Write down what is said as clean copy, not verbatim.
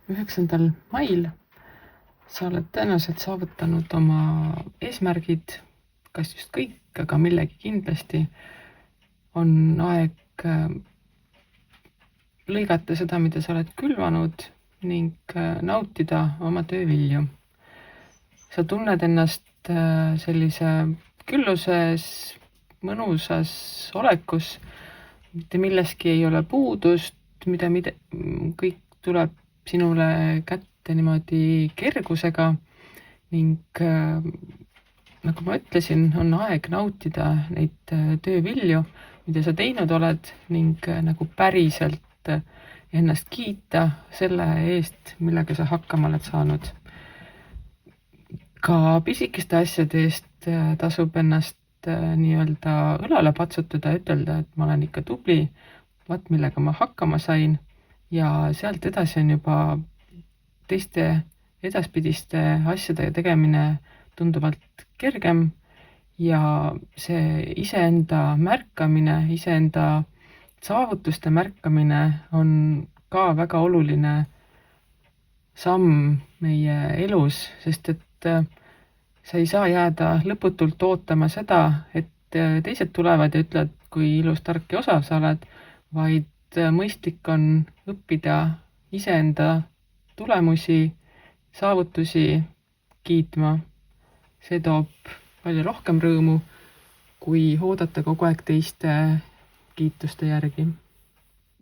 9. mail sa oled tõenäoliselt saavutanud oma eesmärgid, kas just kõik, aga millegi kindlasti. On aeg lõigata seda, mida sa oled külvanud ning nautida oma töövilju. Sa tunned ennast sellise külluses, mõnusas olekus, mitte milleski ei ole puudust, mida kõik tuleb sinule kätte niimoodi kergusega ning nagu ma ütlesin, on aeg nautida neid töövilju, mida sa teinud oled ning nagu päriselt ennast kiita selle eest, millega sa hakkama oled saanud. Ka pisikeste asjade eest tasub ennast nii-öelda õlale patsutada ja ütelda, et ma olen ikka tubli, vaat millega ma hakkama sain ja sealt edasi on juba teiste edaspidiste asjade tegemine tunduvalt kergem ja see iseenda märkamine, iseenda saavutuste märkamine on ka väga oluline samm meie elus, sest et sa ei saa jääda lõputult ootama seda, et teised tulevad ja ütlevad, kui ilus, tark ja osav sa oled, vaid mõistlik on õppida iseenda tulemusi, saavutusi kiitma. See toob palju rohkem rõõmu, kui oodata kogu aeg teiste kiituste järgi.